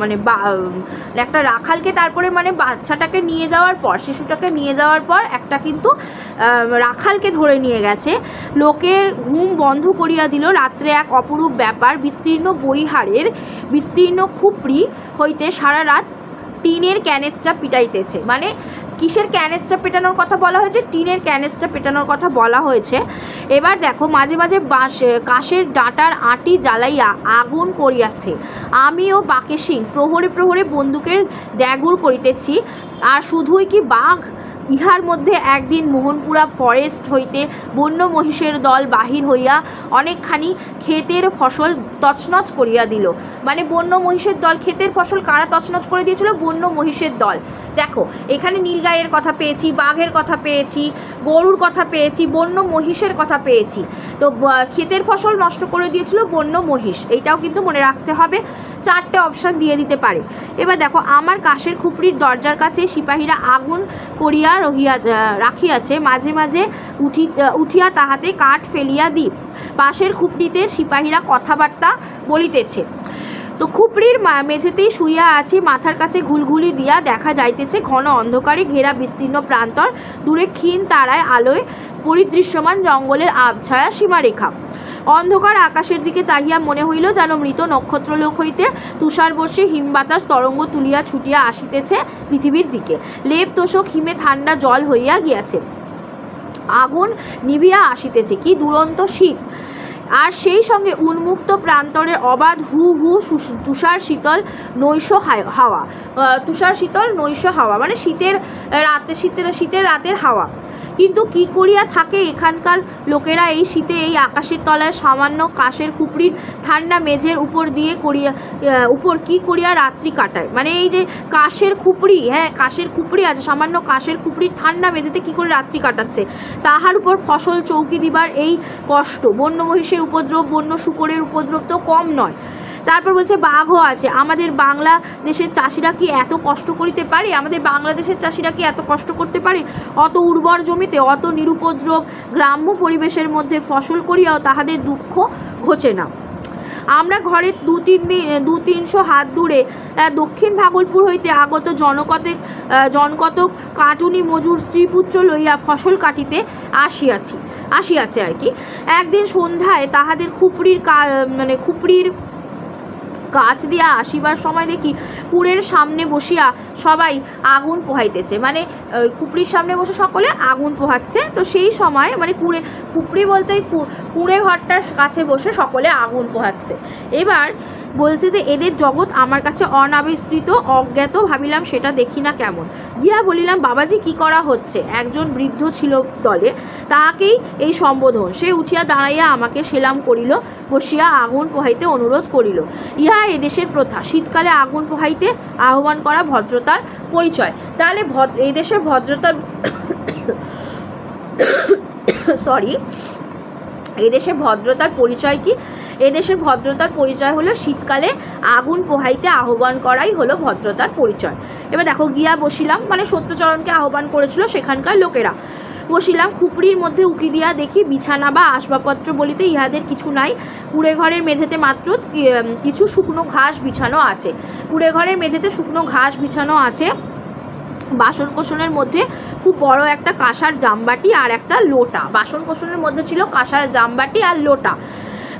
মানে একটা রাখালকে তারপরে মানে বাচ্চাটাকে নিয়ে যাওয়ার পর, শিশুটাকে নিয়ে যাওয়ার পর একটা কিন্তু রাখালকে ধরে নিয়ে গেছে। লোকের ঘুম বন্ধ করিয়া দিল রাত্রে এক অপরূপ ব্যাপার। বিস্তীর্ণ বইহারের বিস্তীর্ণ খুপড়ি হইতে সারা রাত টিনের ক্যানেস্টা পিটাইতেছে। মানে কিসের ক্যানেস্টা পেটানোর কথা বলা হয়েছে? টিনের ক্যানেস্টা পেটানোর কথা বলা হয়েছে। এবার দেখো, মাঝে মাঝে কাশের ডাঁটার আঁটি জ্বালাইয়া আগুন করিয়াছে। আমিও বাকে সিং প্রহরে প্রহরে বন্দুকের দ্যাগুর করিতেছি। আর শুধুই কি বাঘ, ইহার মধ্যে একদিন মোহনপুরা ফরেস্ট হইতে বন্য মহিষের দল বাহির হইয়া অনেকখানি ক্ষেতের ফসল তছনছ করিয়া দিল। মানে বন্য মহিষের দল, ক্ষেতের ফসল কারা তছনছ করে দিয়েছিল? বন্য মহিষের দল। দেখো, এখানে নীলগাইয়ের কথা পেয়েছি, বাঘের কথা পেয়েছি, গরুর কথা পেয়েছি, বন্য মহিষের কথা পেয়েছি। তো ক্ষেতের ফসল নষ্ট করে দিয়েছিল বন্য মহিষ, এইটাও কিন্তু মনে রাখতে হবে। 4টে অপশান দিয়ে দিতে পারে। এবার দেখো, আমার কাশের খুপড়ির দরজার কাছে সিপাহীরা আগুন করিয়া রাখিয়াছে। মাঝে মাঝে উঠিয়া তাহাতে কাঠ ফেলিয়া দিই। পাশের খুপড়িতে সিপাহীরা কথাবার্তা বলিতেছে। তো খুপড়ির মেঝেতেই শুইয়া আছি, মাথার কাছে ঘুলঘুলি দিয়া দেখা যাইতেছে ঘন অন্ধকারে ঘেরা বিস্তীর্ণ প্রান্তর। দূরে ক্ষীণ তারায় আলোয় পরিদৃশ্যমান জঙ্গলের আবছায়া সীমারেখা। অন্ধকার আকাশের দিকে চাহিয়া মনে হইল যেন মৃত নক্ষত্রলোক হইতে তুষার বর্ষে হিমবাতাস তরঙ্গ তুলিয়া ছুটিয়া আসিতেছে পৃথিবীর দিকে। লেপ তোষক হিমে ঠান্ডা জল হইয়া গিয়াছে। আগুন নিভিয়া আসিতেছে, কি দুরন্ত শীত! আর সেই সঙ্গে উন্মুক্ত প্রান্তরের অবাধ হু হু তুষার শীতল নৈশ হাওয়া। তুষার শীতল নৈশ হাওয়া মানে শীতের রাতের হাওয়া। কিন্তু কি করিয়া থাকে এখানকার লোকেরা এই শীতে, এই আকাশের তলায় সামান্য কাশের খুপড়ির ঠান্ডা মেঝের উপর কি করিয়া রাত্রি কাটায়? মানে এই যে কাশের খুপড়ি, হ্যাঁ কাশের খুপড়ি আছে, সামান্য কাশের খুপড়ির ঠান্ডা মেঝেতে কি করে রাত্রি কাটাচ্ছে? তাহার উপর ফসল চৌকি দিবার এই কষ্ট। বন্য মহিষের উপদ্রব, বন্য শূকরের উপদ্রব তো কম নয়। তারপর বলছে বাঘও আছে। আমাদের বাংলাদেশের চাষিরা কি এত কষ্ট করিতে পারে? আমাদের বাংলাদেশের চাষিরা কি এত কষ্ট করতে পারে? অত উর্বর জমিতে, অত নিরুপদ্রব গ্রাম্য পরিবেশের মধ্যে ফসল করিয়াও তাহাদের দুঃখ ঘোচে না। আমরা ঘরে 200-300 হাত দূরে দক্ষিণ ভাগলপুর হইতে আগত জনকতক কাটুনি মজুর স্ত্রীপুত্র লইয়া ফসল কাটিতে আসিয়াছে আর কি। একদিন সন্ধ্যায় তাহাদের খুপড়ির কাছ দিয়া আসিবার সময় দেখি কুড়ের সামনে বসিয়া সবাই আগুন পোহাইতেছে। মানে খুপড়ির সামনে বসে সকলে আগুন পোহাচ্ছে। তো সেই সময় মানে খুপড়ি বলতে কুড়ে ঘরটার কাছে বসে সকলে আগুন পোহাচ্ছে। এবার বলছে যে এদের জগৎ আমার কাছে অনাবিষ্কৃত, অজ্ঞাত। ভাবিলাম সেটা দেখি না কেমন। গিয়া বলিলাম, বাবাজি কি করা হচ্ছে? একজন বৃদ্ধ ছিল দলে, তাহাকেই এই সম্বোধন। সে উঠিয়া দাঁড়াইয়া আমাকে সেলাম করিল, বসিয়া আগুন পোহাইতে অনুরোধ করিল। ইহা এদেশের প্রথা, শীতকালে আগুন পোহাইতে আহ্বান করা ভদ্রতার পরিচয়। তাহলে এদেশের ভদ্রতার এদেশের ভদ্রতার পরিচয় কি? এদেশের ভদ্রতার পরিচয় হলো শীতকালে আগুন পোহাইতে আহ্বান করাই হলো ভদ্রতার পরিচয়। এবার দেখো, গিয়া বসিলাম, মানে সত্যচরণকে আহ্বান করেছিল সেখানকার লোকেরা। বসিলাম, খুপড়ির মধ্যে উকি দিয়া দেখি বিছানা বা আসবাবপত্র বলিতে ইহাদের কিছু নাই। কুড়ে ঘরের মেঝেতে মাত্র কিছু শুকনো ঘাস বিছানো আছে। কুড়ে ঘরের মেঝেতে শুকনো ঘাস বিছানো আছে। বাসন কোসনের মধ্যে খুব বড় একটা কাঁসার জামবাটি আর একটা লোটা। বাসন কোসনের মধ্যে ছিল কাঁসার জামবাটি আর লোটা।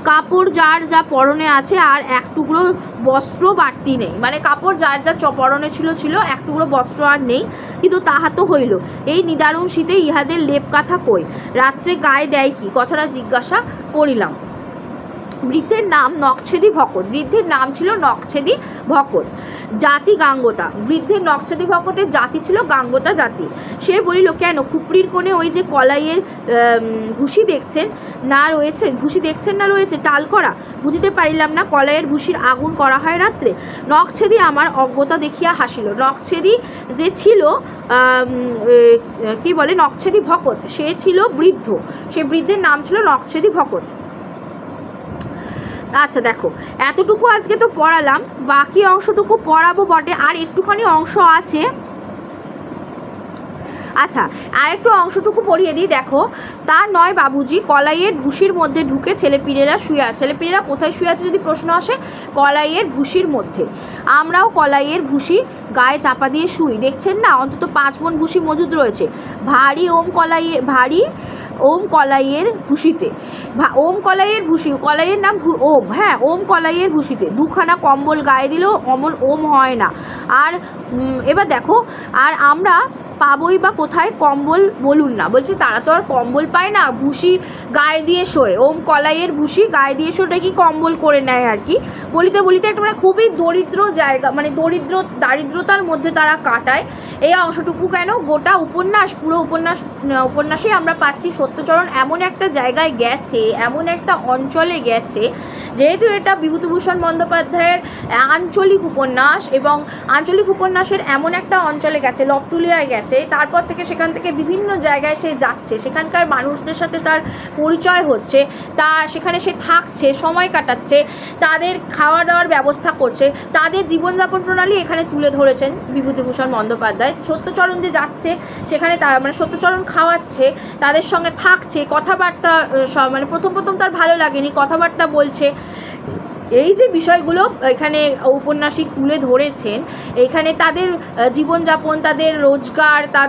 কাপড় যার যা পরনে আছে, আর এক টুকরো বস্ত্র বাড়তি নেই। মানে কাপড় যার যা পরনে ছিল, এক টুকরো বস্ত্র আর নেই। কিন্তু তাহা তো হইল, এই নিদারুণ শীতে ইহাদের লেপ কাঁথা কই? রাত্রে গায়ে দেয় কি? কথাটা জিজ্ঞাসা করিলাম। বৃদ্ধের নাম নকছেদি ভকত। বৃদ্ধের নাম ছিল নকছেদি ভকত, জাতি গাঙ্গোতা। বৃদ্ধের নকছেদি ভকতের জাতি ছিল গাঙ্গোতা জাতি। সে বলিল, কেন খুপড়ির কোণে ওই যে কলাইয়ের ভুসি দেখছেন না রয়েছে টাল করা? বুঝিতে পারিলাম না, কলাইয়ের ভুসির আগুন করা হয় রাত্রে? নকছেদি আমার অজ্ঞতা দেখিয়া হাসিল। নকছেদি যে ছিল নকছেদি ভকত, সে ছিল বৃদ্ধ। সে বৃদ্ধের নাম ছিল নকছেদি ভকত। আচ্ছা দেখো, এতটুকু আজকে তো পড়ালাম, বাকি অংশটুকু পড়াবো বটে, আর একটুখানি অংশ আছে। আচ্ছা, আর একটু অংশটুকু পড়িয়ে দিই, দেখো। তা নয় বাবুজি, কলাইয়ের ভুসির মধ্যে ঢুকে ছেলেপিলেরা শুয়ে আছে। ছেলেপিলেরা কোথায় শুয়ে আছে যদি প্রশ্ন আসে, কলাইয়ের ভুসির মধ্যে। আমরাও কলাইয়ের ভুসি গায়ে চাপা দিয়ে শুই, দেখছেন না, অন্তত 5 মণ ভুসি মজুদ রয়েছে। ভারী ওম কলাইয়ের ভুসিতে, ওম কলাইয়ের ভুসি, কলাইয়ের নাম ওম, হ্যাঁ, ওম কলাইয়ের ভুসিতে 2খানা কম্বল গায়ে দিলেও অমন ওম হয় না। আর এবার দেখো, আর আমরা পাবই বা কোথায় কম্বল বলুন না। বলছি তারা তো আর কম্বল পায় না, ভুসি গায়ে দিয়ে শোয়, ওম কলাইয়ের ভুসি গায়ে দিয়ে শোটা কি কম্বল করে নেয় আর কি। বলিতে বলিতে একটা মানে খুবই দরিদ্র জায়গা, মানে দারিদ্রতার মধ্যে তারা কাটায়। এই অংশটুকু কেন, গোটা উপন্যাস, পুরো উপন্যাসে আমরা পাচ্ছি সত্যচরণ এমন একটা জায়গায় গেছে, এমন একটা অঞ্চলে গেছে, যেহেতু এটা বিভূতিভূষণ বন্দ্যোপাধ্যায়ের আঞ্চলিক উপন্যাস, এবং আঞ্চলিক উপন্যাসের এমন একটা অঞ্চলে গেছে, লবটুলিয়ায় গেছে, তারপর থেকে সেখান থেকে বিভিন্ন জায়গায় সে যাচ্ছে, সেখানকার মানুষদের সাথে তার পরিচয় হচ্ছে, সেখানে সে থাকছে, সময় কাটাচ্ছে, তাদের খাওয়া দাওয়ার ব্যবস্থা করছে, তাদের জীবনযাপন প্রণালী এখানে তুলে ধরেছেন বিভূতিভূষণ বন্দ্যোপাধ্যায়। সত্যচরণ যে যাচ্ছে সেখানে মানে সত্যচরণ খাওয়াচ্ছে, তাদের সঙ্গে থাকছে, কথাবার্তা, মানে প্রথম তার ভালো লাগেনি, কথাবার্তা বলছে। এই যে বিষয়গুলো এখানে ঔপন্যাসিক তুলে ধরেছেন, এখানে তাদের জীবনযাপন, তাদের রোজগার, তাদের